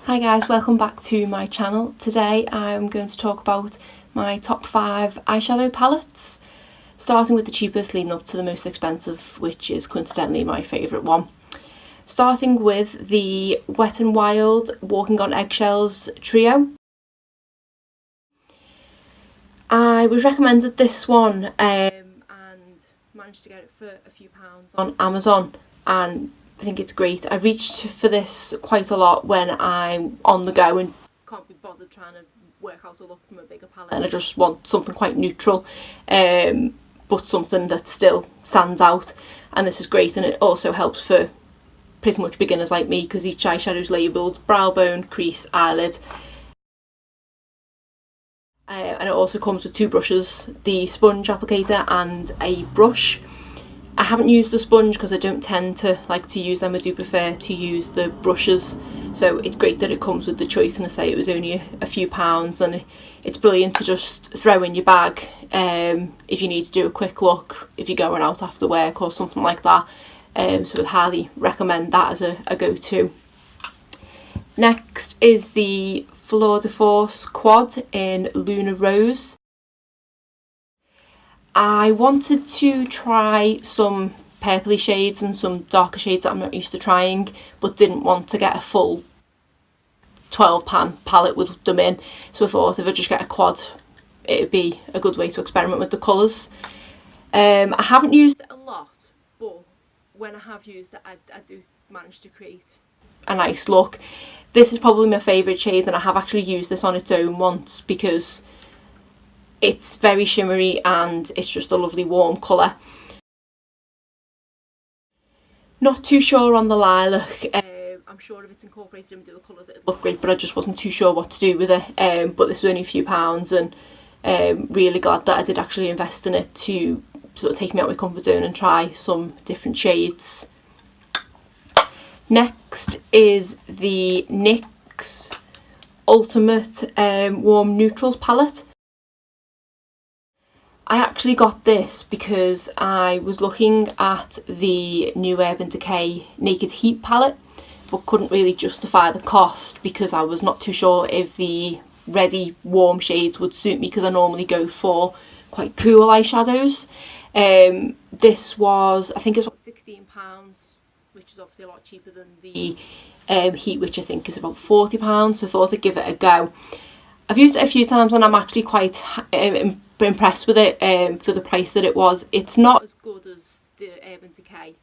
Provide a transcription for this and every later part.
Hi guys, welcome back to my channel. Today I'm going to talk about my top 5 eyeshadow palettes, starting with the cheapest leading up to the most expensive, which is coincidentally my favourite one. Starting with the Wet n Wild Walking on Eggshells trio. I was recommended this one and managed to get it for a few pounds on Amazon, and I think it's great. I reached for this quite a lot when I'm on the go and can't be bothered trying to work out a look from a bigger palette, and I just want something quite neutral but something that still stands out, and this is great. And it also helps for pretty much beginners like me because each eyeshadow is labelled brow bone, crease, eyelid. And it also comes with 2 brushes, the sponge applicator and a brush. I haven't used the sponge because I don't tend to like to use them. I do prefer to use the brushes, so it's great that it comes with the choice, and I say it was only a few pounds, and it's brilliant to just throw in your bag if you need to do a quick look if you're going out after work or something like that. So I'd highly recommend that as a go-to. Next is the Fleur de Force Quad in Lunar Rose. I wanted to try some purpley shades and some darker shades that I'm not used to trying, but didn't want to get a full 12-pan palette with them in, so I thought if I just get a quad it would be a good way to experiment with the colours. I haven't used it a lot, but when I have used it I do manage to create a nice look. This is probably my favourite shade, and I have actually used this on its own once because it's very shimmery and it's just a lovely warm colour. Not too sure on the lilac. I'm sure if it's incorporated into the colours it'd look great, but I just wasn't too sure what to do with it. But this was only a few pounds, and really glad that I did actually invest in it to sort of take me out of my comfort zone and try some different shades. Next is the NYX Ultimate Warm Neutrals palette. I actually got this because I was looking at the new Urban Decay Naked Heat palette, but couldn't really justify the cost because I was not too sure if the ready warm shades would suit me, because I normally go for quite cool eyeshadows. This was, I think it's about £16, which is obviously a lot cheaper than the Heat, which I think is about £40, so I thought I'd give it a go. I've used it a few times and I'm actually quite impressed with it for the price that it was. It's not as good as the Urban Decay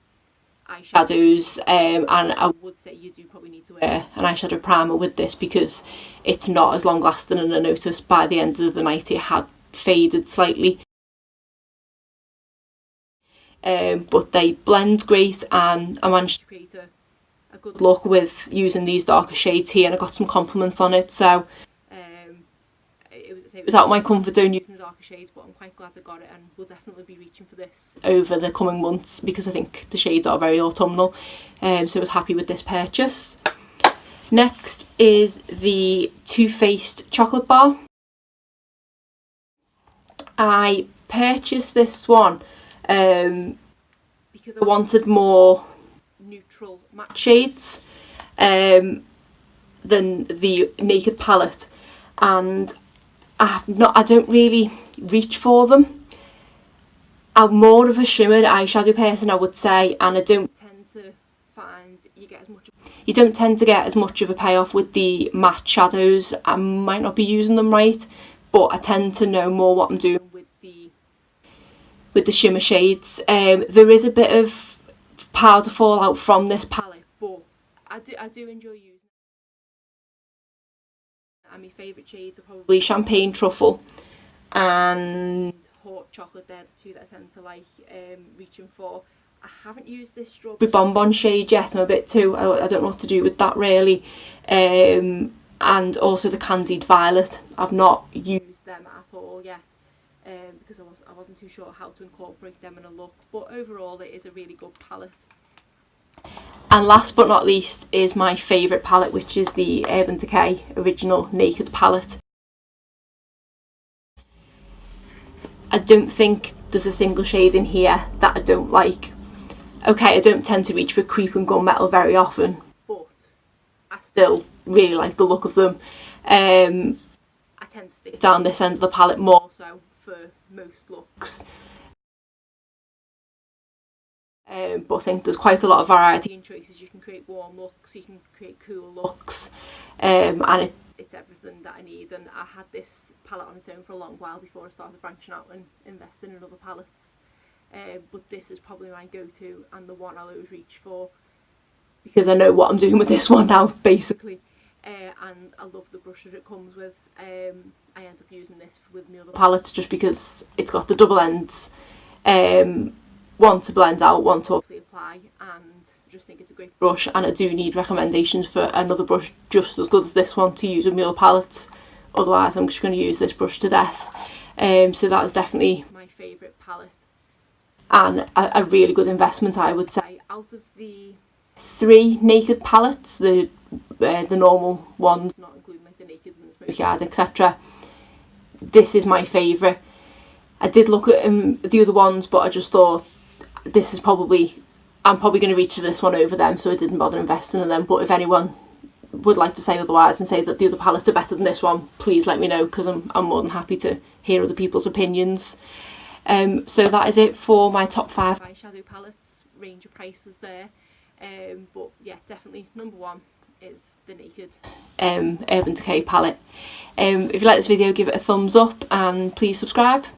eyeshadows, and I would say you do probably need to wear an eyeshadow primer with this because it's not as long lasting, and I noticed by the end of the night it had faded slightly. But they blend great, and I managed to create a good look with using these darker shades here, and I got some compliments on it, so it was out of my comfort zone using the darker shades, but I'm quite glad I got it, and will definitely be reaching for this over the coming months because I think the shades are very autumnal, so I was happy with this purchase. Next is the Too Faced chocolate bar. I purchased this one because I wanted more neutral matte shades than the Naked palette, and I don't really reach for them. I'm more of a shimmered eyeshadow person, I would say, and I don't tend to find you don't tend to get as much of a payoff with the matte shadows. I might not be using them right, but I tend to know more what I'm doing with the shimmer shades. There is a bit of powder fallout from this palette, but I do enjoy using it. And my favourite shades are probably Champagne Truffle and Hot Chocolate. They're the two that I tend to like reaching for. I haven't used this Strawberry Bonbon shade yet. I'm a bit too, I don't know what to do with that really. And also the Candied Violet. I've not used them at all yet because I wasn't too sure how to incorporate them in a look. But overall it is a really good palette. And last but not least is my favourite palette, which is the Urban Decay Original Naked palette. I don't think there's a single shade in here that I don't like. Okay, I don't tend to reach for Creep and Gunmetal very often, but I still really like the look of them. I tend to stick down this end of the palette more so for most looks. But I think there's quite a lot of variety in choices. You can create warm looks, you can create cool looks, and it's everything that I need. And I had this palette on its own for a long while before I started branching out and investing in other palettes. But this is probably my go-to and the one I'll always reach for, because I know what I'm doing with this one now, basically. And I love the brush that it comes with. I end up using this with my other palettes just because it's got the double ends. One to blend out, one to obviously apply, and I just think it's a great brush. And I do need recommendations for another brush just as good as this one to use with my other palettes, otherwise I'm just going to use this brush to death. So that is definitely my favourite palette, and a really good investment, I would say. Out of the 3 Naked palettes, the normal ones, not including like the Naked and the Smoky Eyes, etc., this is my favourite. I did look at the other ones, but I just thought this is I'm probably going to reach for this one over them, so I didn't bother investing in them. But if anyone would like to say otherwise and say that the other palettes are better than this one, please let me know, because I'm more than happy to hear other people's opinions. So that is it for my top 5 eyeshadow palettes. Range of prices there, but yeah, definitely number 1 is the Naked Urban Decay palette. If you like this video, give it a thumbs up and please subscribe.